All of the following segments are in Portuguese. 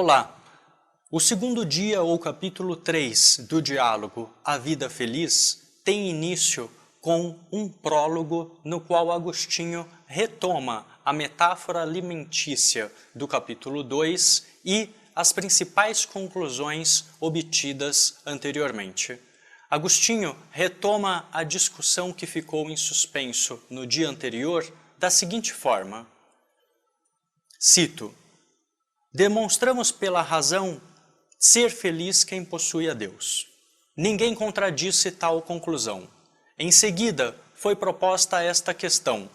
Olá! O segundo dia ou capítulo 3 do diálogo A Vida Feliz tem início com um prólogo no qual Agostinho retoma a metáfora alimentícia do capítulo 2 e as principais conclusões obtidas anteriormente. Agostinho retoma a discussão que ficou em suspenso no dia anterior da seguinte forma. Cito: demonstramos pela razão ser feliz quem possui a Deus. Ninguém contradisse tal conclusão. Em seguida, foi proposta esta questão: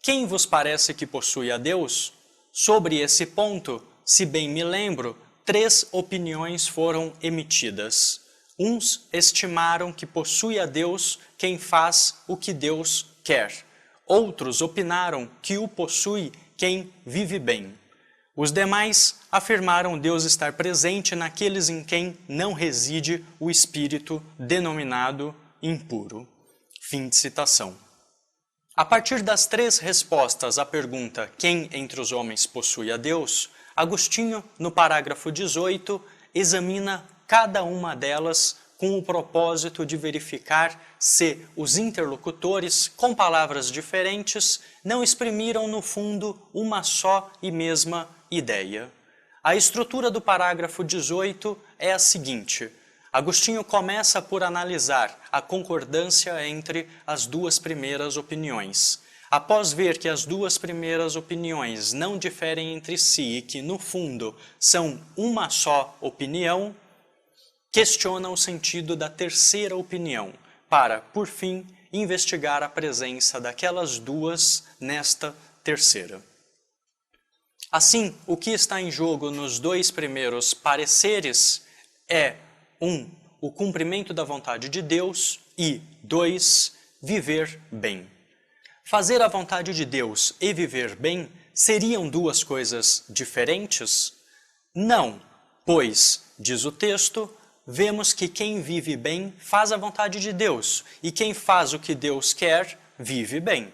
quem vos parece que possui a Deus? Sobre esse ponto, se bem me lembro, 3 opiniões foram emitidas. Uns estimaram que possui a Deus quem faz o que Deus quer. Outros opinaram que o possui quem vive bem. Os demais afirmaram Deus estar presente naqueles em quem não reside o espírito denominado impuro. Fim de citação. A partir das 3 respostas à pergunta quem entre os homens possui a Deus, Agostinho, no parágrafo 18, examina cada uma delas com o propósito de verificar se os interlocutores, com palavras diferentes, não exprimiram no fundo uma só e mesma ideia. A estrutura do parágrafo 18 é a seguinte. Agostinho começa por analisar a concordância entre as 2 primeiras opiniões. Após ver que as 2 primeiras opiniões não diferem entre si e que, no fundo, são uma só opinião, questiona o sentido da terceira opinião, para, por fim, investigar a presença daquelas 2 nesta terceira. Assim, o que está em jogo nos 2 primeiros pareceres é 1. O cumprimento da vontade de Deus e 2. Viver bem. Fazer a vontade de Deus e viver bem seriam 2 coisas diferentes? Não, pois, diz o texto, vemos que quem vive bem faz a vontade de Deus e quem faz o que Deus quer vive bem.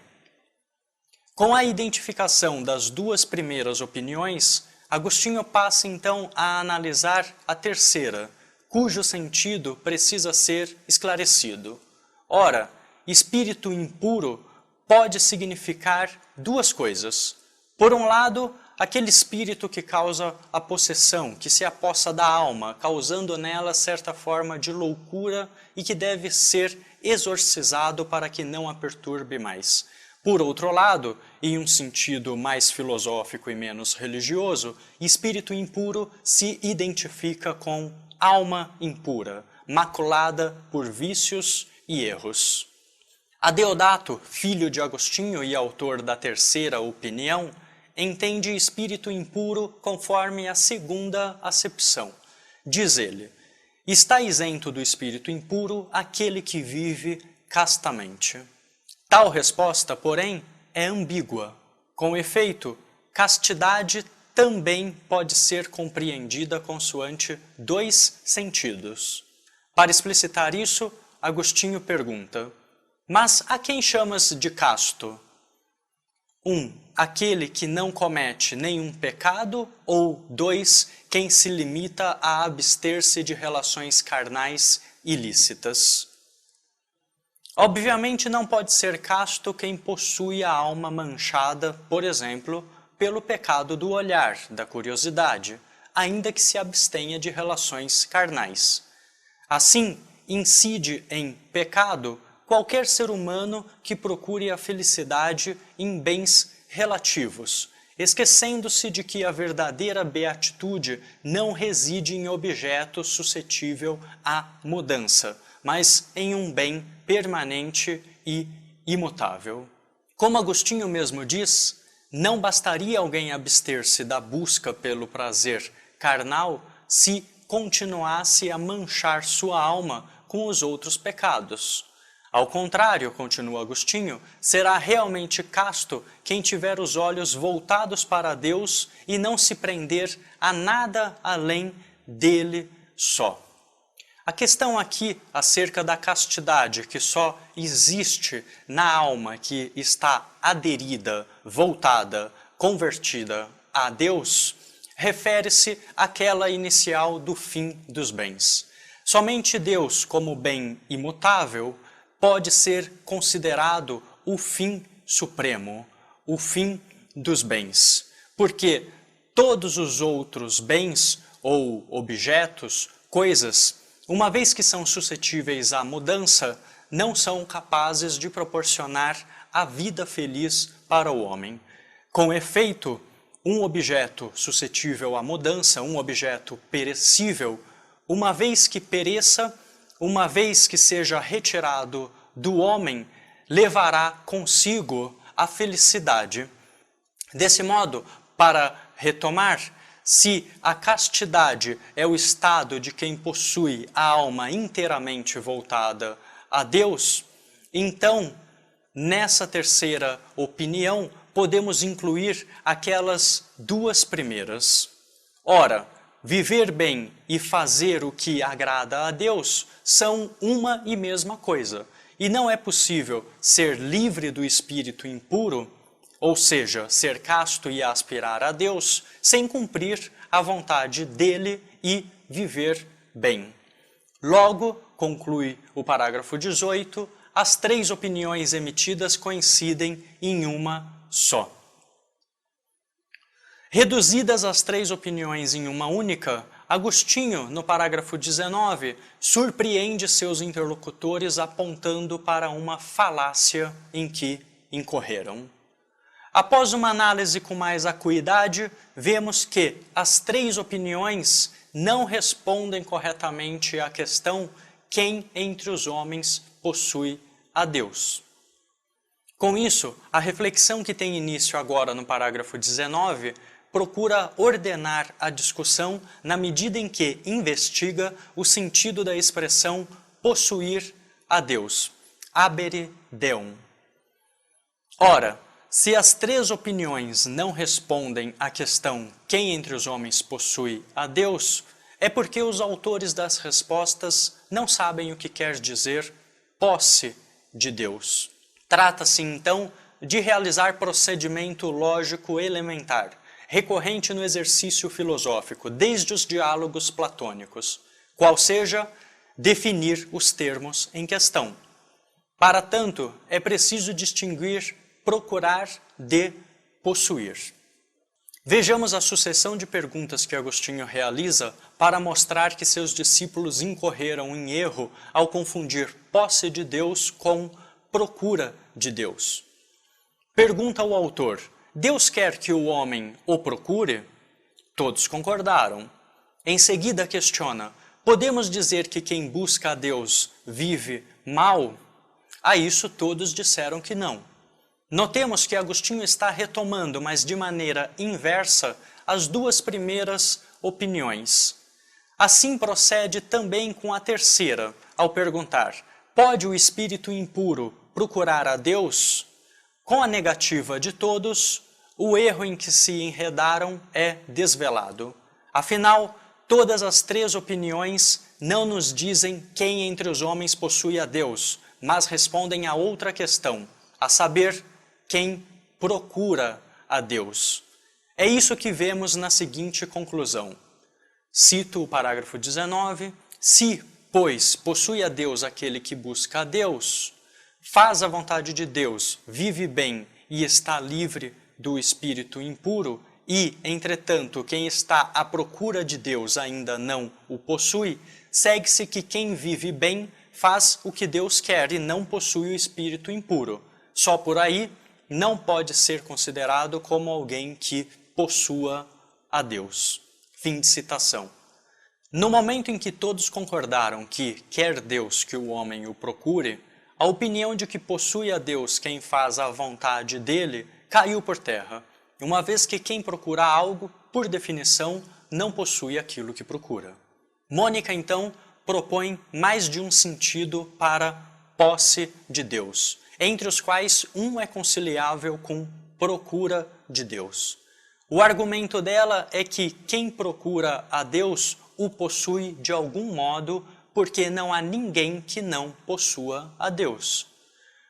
Com a identificação das 2 primeiras opiniões, Agostinho passa então a analisar a terceira, cujo sentido precisa ser esclarecido. Ora, espírito impuro pode significar 2 coisas. Por um lado, aquele espírito que causa a possessão, que se apossa da alma, causando nela certa forma de loucura e que deve ser exorcizado para que não a perturbe mais. Por outro lado, em um sentido mais filosófico e menos religioso, espírito impuro se identifica com alma impura, maculada por vícios e erros. Adeodato, filho de Agostinho e autor da terceira opinião, entende espírito impuro conforme a segunda acepção. Diz ele, está isento do espírito impuro aquele que vive castamente. Tal resposta, porém, é ambígua. Com efeito, castidade também pode ser compreendida consoante 2 sentidos. Para explicitar isso, Agostinho pergunta, mas a quem chamas de casto? 1. Aquele que não comete nenhum pecado, ou 2. Quem se limita a abster-se de relações carnais ilícitas. Obviamente não pode ser casto quem possui a alma manchada, por exemplo, pelo pecado do olhar, da curiosidade, ainda que se abstenha de relações carnais. Assim, incide em pecado qualquer ser humano que procure a felicidade em bens relativos, esquecendo-se de que a verdadeira beatitude não reside em objeto suscetível à mudança, mas em um bem permanente e imutável. Como Agostinho mesmo diz, não bastaria alguém abster-se da busca pelo prazer carnal se continuasse a manchar sua alma com os outros pecados. Ao contrário, continua Agostinho, será realmente casto quem tiver os olhos voltados para Deus e não se prender a nada além dele só. A questão aqui acerca da castidade, que só existe na alma que está aderida, voltada, convertida a Deus, refere-se àquela inicial do fim dos bens. Somente Deus, como bem imutável, pode ser considerado o fim supremo, o fim dos bens, porque todos os outros bens ou objetos, coisas, uma vez que são suscetíveis à mudança, não são capazes de proporcionar a vida feliz para o homem. Com efeito, um objeto suscetível à mudança, um objeto perecível, uma vez que pereça, uma vez que seja retirado do homem, levará consigo a felicidade. Desse modo, para retomar, se a castidade é o estado de quem possui a alma inteiramente voltada a Deus, então, nessa terceira opinião, podemos incluir aquelas duas primeiras. Ora, viver bem e fazer o que agrada a Deus são uma e mesma coisa. E não é possível ser livre do espírito impuro, ou seja, ser casto e aspirar a Deus, sem cumprir a vontade dele e viver bem. Logo, conclui o parágrafo 18, as três opiniões emitidas coincidem em uma só. Reduzidas as três opiniões em uma única, Agostinho, no parágrafo 19, surpreende seus interlocutores apontando para uma falácia em que incorreram. Após uma análise com mais acuidade, vemos que as três opiniões não respondem corretamente à questão quem entre os homens possui a Deus. Com isso, a reflexão que tem início agora no parágrafo 19 procura ordenar a discussão na medida em que investiga o sentido da expressão possuir a Deus, habere Deum. Ora, se as três opiniões não respondem à questão quem entre os homens possui a Deus, é porque os autores das respostas não sabem o que quer dizer posse de Deus. Trata-se, então, de realizar procedimento lógico elementar, recorrente no exercício filosófico, desde os diálogos platônicos, qual seja, definir os termos em questão. Para tanto, é preciso distinguir procurar de possuir. Vejamos a sucessão de perguntas que Agostinho realiza para mostrar que seus discípulos incorreram em erro ao confundir posse de Deus com procura de Deus. Pergunta o autor: Deus quer que o homem o procure? Todos concordaram. Em seguida questiona: podemos dizer que quem busca a Deus vive mal? A isso todos disseram que não. Notemos que Agostinho está retomando, mas de maneira inversa, as duas primeiras opiniões. Assim procede também com a terceira, ao perguntar: pode o espírito impuro procurar a Deus? Com a negativa de todos, o erro em que se enredaram é desvelado. Afinal, todas as três opiniões não nos dizem quem entre os homens possui a Deus, mas respondem a outra questão, a saber, quem procura a Deus. É isso que vemos na seguinte conclusão. Cito o parágrafo 19. Se, pois, possui a Deus aquele que busca a Deus, faz a vontade de Deus, vive bem e está livre do espírito impuro, e, entretanto, quem está à procura de Deus ainda não o possui, segue-se que quem vive bem faz o que Deus quer e não possui o espírito impuro. Só por aí não pode ser considerado como alguém que possua a Deus. Fim de citação. No momento em que todos concordaram que quer Deus que o homem o procure, a opinião de que possui a Deus quem faz a vontade dele caiu por terra, uma vez que quem procura algo, por definição, não possui aquilo que procura. Mônica, então, propõe mais de um sentido para posse de Deus, entre os quais um é conciliável com procura de Deus. O argumento dela é que quem procura a Deus o possui de algum modo, porque não há ninguém que não possua a Deus.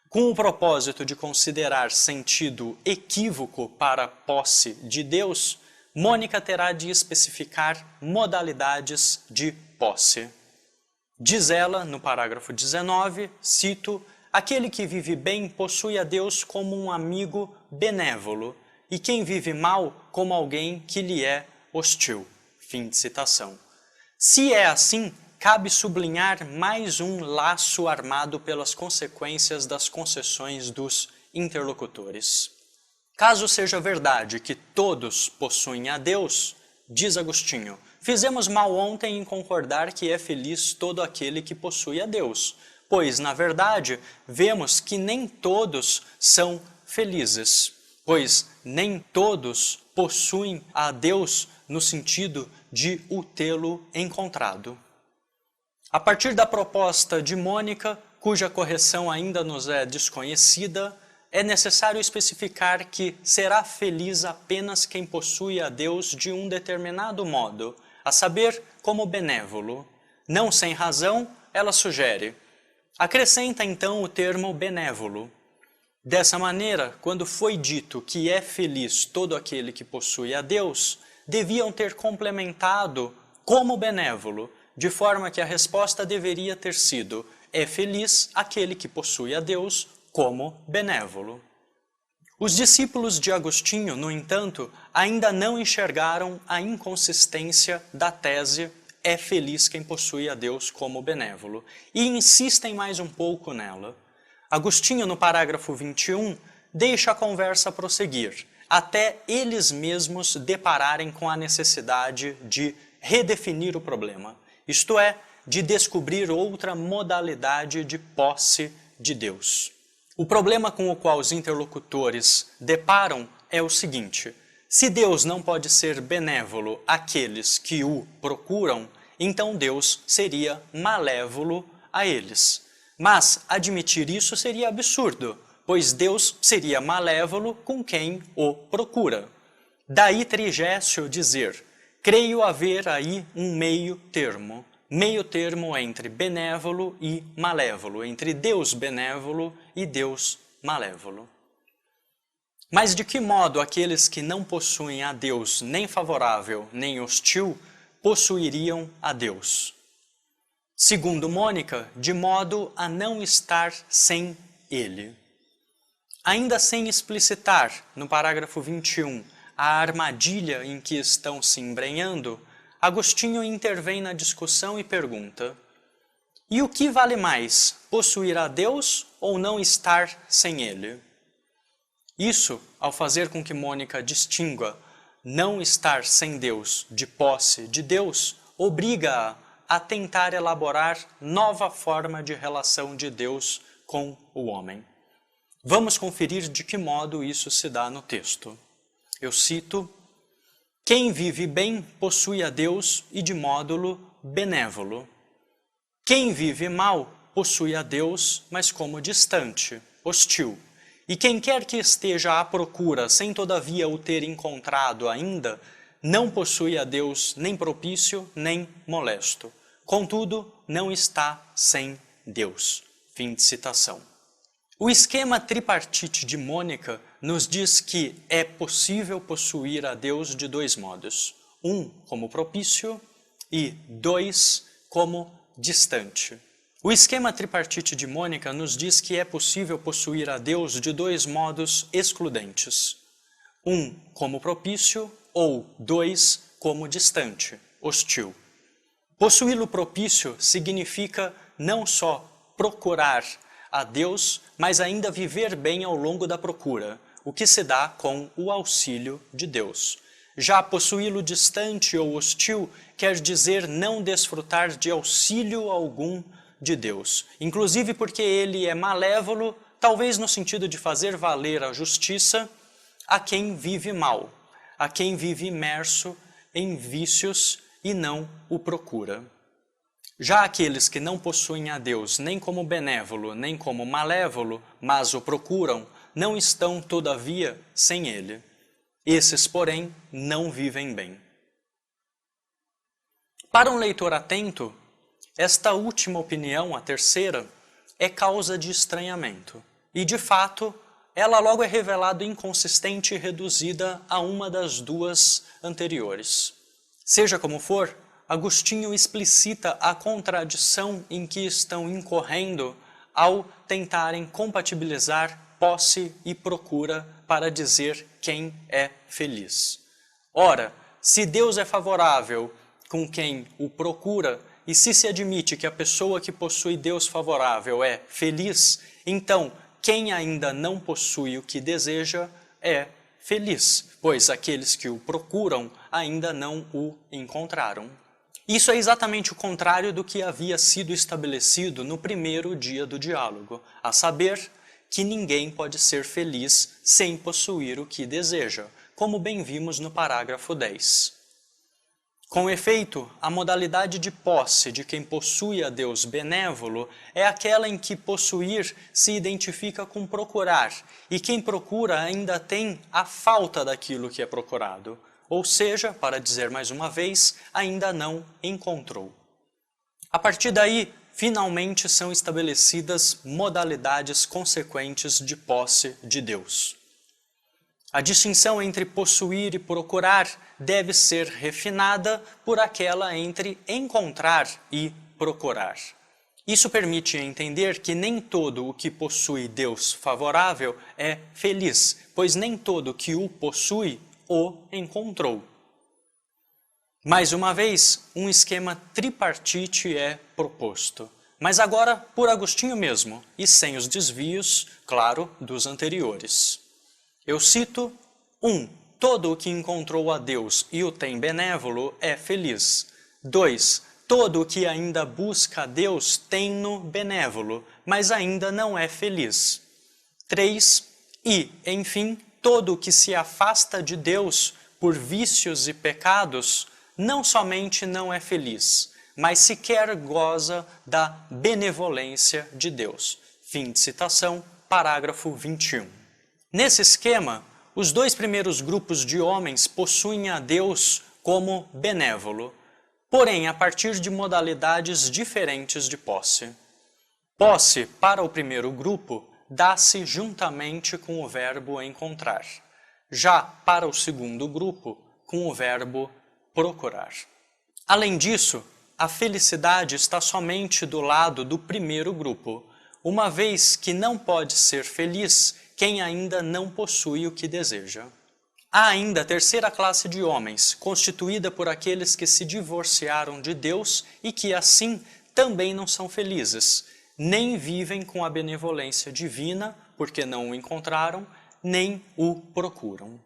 Com o propósito de considerar sentido equívoco para a posse de Deus, Mônica terá de especificar modalidades de posse. Diz ela, no parágrafo 19, cito, aquele que vive bem possui a Deus como um amigo benévolo, e quem vive mal como alguém que lhe é hostil. Fim de citação. Se é assim, cabe sublinhar mais um laço armado pelas consequências das concessões dos interlocutores. Caso seja verdade que todos possuem a Deus, diz Agostinho, fizemos mal ontem em concordar que é feliz todo aquele que possui a Deus, pois, na verdade, vemos que nem todos são felizes, pois nem todos possuem a Deus no sentido de o tê-lo encontrado. A partir da proposta de Mônica, cuja correção ainda nos é desconhecida, é necessário especificar que será feliz apenas quem possui a Deus de um determinado modo, a saber, como benévolo. Não sem razão, ela sugere. Acrescenta então o termo benévolo. Dessa maneira, quando foi dito que é feliz todo aquele que possui a Deus, deviam ter complementado como benévolo, de forma que a resposta deveria ter sido: é feliz aquele que possui a Deus como benévolo. Os discípulos de Agostinho, no entanto, ainda não enxergaram a inconsistência da tese é feliz quem possui a Deus como benévolo, e insistem mais um pouco nela. Agostinho, no parágrafo 21, deixa a conversa prosseguir, até eles mesmos depararem com a necessidade de redefinir o problema, isto é, de descobrir outra modalidade de posse de Deus. O problema com o qual os interlocutores deparam é o seguinte: se Deus não pode ser benévolo àqueles que o procuram, então Deus seria malévolo a eles. Mas admitir isso seria absurdo, pois Deus seria malévolo com quem o procura. Daí Trigésio dizer, creio haver aí um meio termo entre benévolo e malévolo, entre Deus benévolo e Deus malévolo. Mas de que modo aqueles que não possuem a Deus nem favorável nem hostil possuiriam a Deus? Segundo Mônica, de modo a não estar sem Ele. Ainda sem explicitar, no parágrafo 21, a armadilha em que estão se embrenhando, Agostinho intervém na discussão e pergunta: e o que vale mais, possuir a Deus ou não estar sem Ele? Isso, ao fazer com que Mônica distingua não estar sem Deus de posse de Deus, obriga-a a tentar elaborar nova forma de relação de Deus com o homem. Vamos conferir de que modo isso se dá no texto. Eu cito: quem vive bem possui a Deus e de módulo benévolo. Quem vive mal possui a Deus, mas como distante, hostil. E quem quer que esteja à procura, sem todavia o ter encontrado ainda, não possui a Deus nem propício, nem molesto. Contudo, não está sem Deus. Fim de citação. O esquema tripartite de Mônica nos diz que é possível possuir a Deus de dois modos. Um, como propício, e dois, como distante. O esquema tripartite de Mônica nos diz que é possível possuir a Deus de dois modos excludentes. Um, como propício, ou dois, como distante, hostil. Possuí-lo propício significa não só procurar a Deus, mas ainda viver bem ao longo da procura, o que se dá com o auxílio de Deus. Já possuí-lo distante ou hostil quer dizer não desfrutar de auxílio algum de Deus, inclusive porque ele é malévolo, talvez no sentido de fazer valer a justiça a quem vive mal, a quem vive imerso em vícios e não o procura. Já aqueles que não possuem a Deus nem como benévolo, nem como malévolo, mas o procuram, não estão, todavia, sem Ele. Esses, porém, não vivem bem. Para um leitor atento, esta última opinião, a terceira, é causa de estranhamento. E, de fato, ela logo é revelada inconsistente e reduzida a uma das duas anteriores. Seja como for, Agostinho explicita a contradição em que estão incorrendo ao tentarem compatibilizar posse e procura para dizer quem é feliz. Ora, se Deus é favorável com quem o procura, e se admite que a pessoa que possui Deus favorável é feliz, então quem ainda não possui o que deseja é feliz, pois aqueles que o procuram ainda não o encontraram. Isso é exatamente o contrário do que havia sido estabelecido no primeiro dia do diálogo, a saber, que ninguém pode ser feliz sem possuir o que deseja, como bem vimos no parágrafo 10. Com efeito, a modalidade de posse de quem possui a Deus benévolo é aquela em que possuir se identifica com procurar, e quem procura ainda tem a falta daquilo que é procurado, ou seja, para dizer mais uma vez, ainda não encontrou. A partir daí, finalmente são estabelecidas modalidades consequentes de posse de Deus. A distinção entre possuir e procurar deve ser refinada por aquela entre encontrar e procurar. Isso permite entender que nem todo o que possui Deus favorável é feliz, pois nem todo o que o possui o encontrou. Mais uma vez, um esquema tripartite é proposto, mas agora por Agostinho mesmo e sem os desvios, claro, dos anteriores. Eu cito: 1. Todo o que encontrou a Deus e o tem benévolo é feliz. 2. Todo o que ainda busca a Deus tem-no benévolo, mas ainda não é feliz. 3. E, enfim, todo o que se afasta de Deus por vícios e pecados, não somente não é feliz, mas sequer goza da benevolência de Deus. Fim de citação, parágrafo 21. Nesse esquema, os dois primeiros grupos de homens possuem a Deus como benévolo, porém a partir de modalidades diferentes de posse. Posse, para o primeiro grupo, dá-se juntamente com o verbo encontrar. Já para o segundo grupo, com o verbo procurar. Além disso, a felicidade está somente do lado do primeiro grupo, uma vez que não pode ser feliz quem ainda não possui o que deseja. Há ainda a terceira classe de homens, constituída por aqueles que se divorciaram de Deus e que, assim, também não são felizes, nem vivem com a benevolência divina, porque não o encontraram, nem o procuram.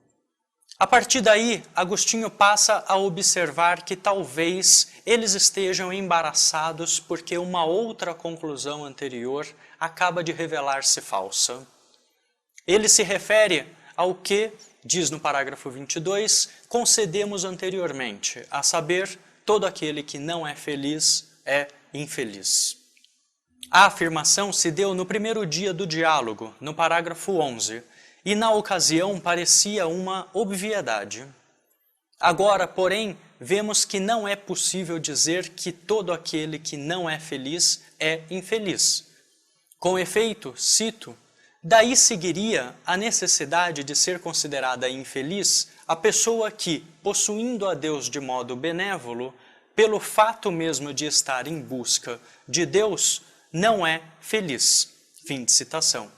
A partir daí, Agostinho passa a observar que talvez eles estejam embaraçados porque uma outra conclusão anterior acaba de revelar-se falsa. Ele se refere ao que, diz no parágrafo 22, concedemos anteriormente, a saber, todo aquele que não é feliz é infeliz. A afirmação se deu no primeiro dia do diálogo, no parágrafo 11, e na ocasião parecia uma obviedade. Agora, porém, vemos que não é possível dizer que todo aquele que não é feliz é infeliz. Com efeito, cito, daí seguiria a necessidade de ser considerada infeliz a pessoa que, possuindo a Deus de modo benévolo, pelo fato mesmo de estar em busca de Deus, não é feliz. Fim de citação.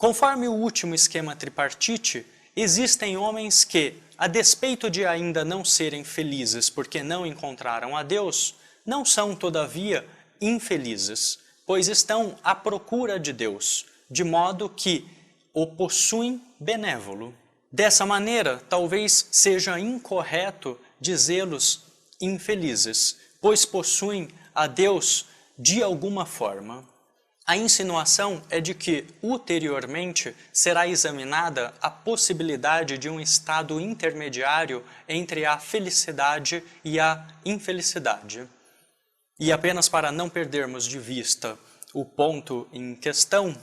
Conforme o último esquema tripartite, existem homens que, a despeito de ainda não serem felizes porque não encontraram a Deus, não são, todavia, infelizes, pois estão à procura de Deus, de modo que o possuem benévolo. Dessa maneira, talvez seja incorreto dizê-los infelizes, pois possuem a Deus de alguma forma. A insinuação é de que, ulteriormente, será examinada a possibilidade de um estado intermediário entre a felicidade e a infelicidade. E apenas para não perdermos de vista o ponto em questão,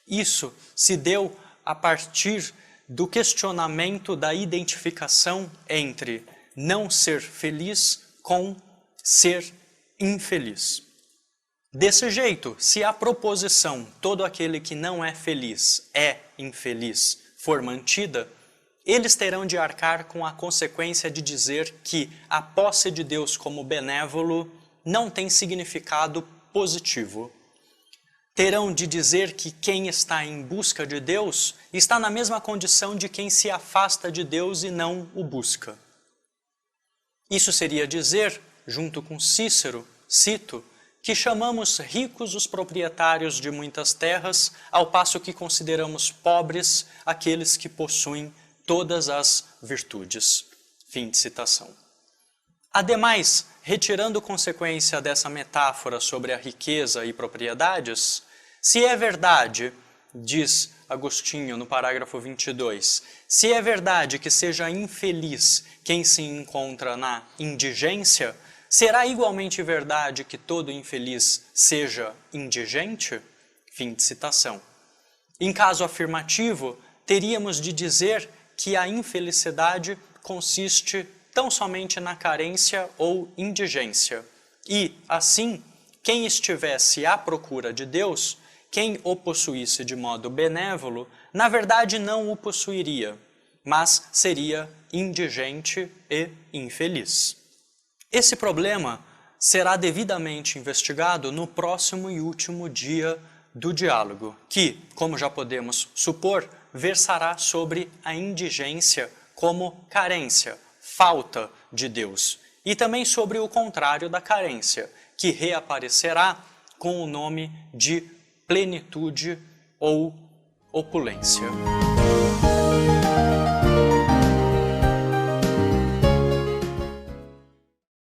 isso se deu a partir do questionamento da identificação entre não ser feliz com ser infeliz. Desse jeito, se a proposição todo aquele que não é feliz é infeliz for mantida, eles terão de arcar com a consequência de dizer que a posse de Deus como benévolo não tem significado positivo. Terão de dizer que quem está em busca de Deus está na mesma condição de quem se afasta de Deus e não o busca. Isso seria dizer, junto com Cícero, cito, que chamamos ricos os proprietários de muitas terras, ao passo que consideramos pobres aqueles que possuem todas as virtudes. Fim de citação. Ademais, retirando consequência dessa metáfora sobre a riqueza e propriedades, se é verdade, diz Agostinho no parágrafo 22, se é verdade que seja infeliz quem se encontra na indigência, será igualmente verdade que todo infeliz seja indigente? Fim de citação. Em caso afirmativo, teríamos de dizer que a infelicidade consiste tão somente na carência ou indigência. E, assim, quem estivesse à procura de Deus, quem o possuísse de modo benévolo, na verdade não o possuiria, mas seria indigente e infeliz. Esse problema será devidamente investigado no próximo e último dia do diálogo, que, como já podemos supor, versará sobre a indigência como carência, falta de Deus, e também sobre o contrário da carência, que reaparecerá com o nome de plenitude ou opulência.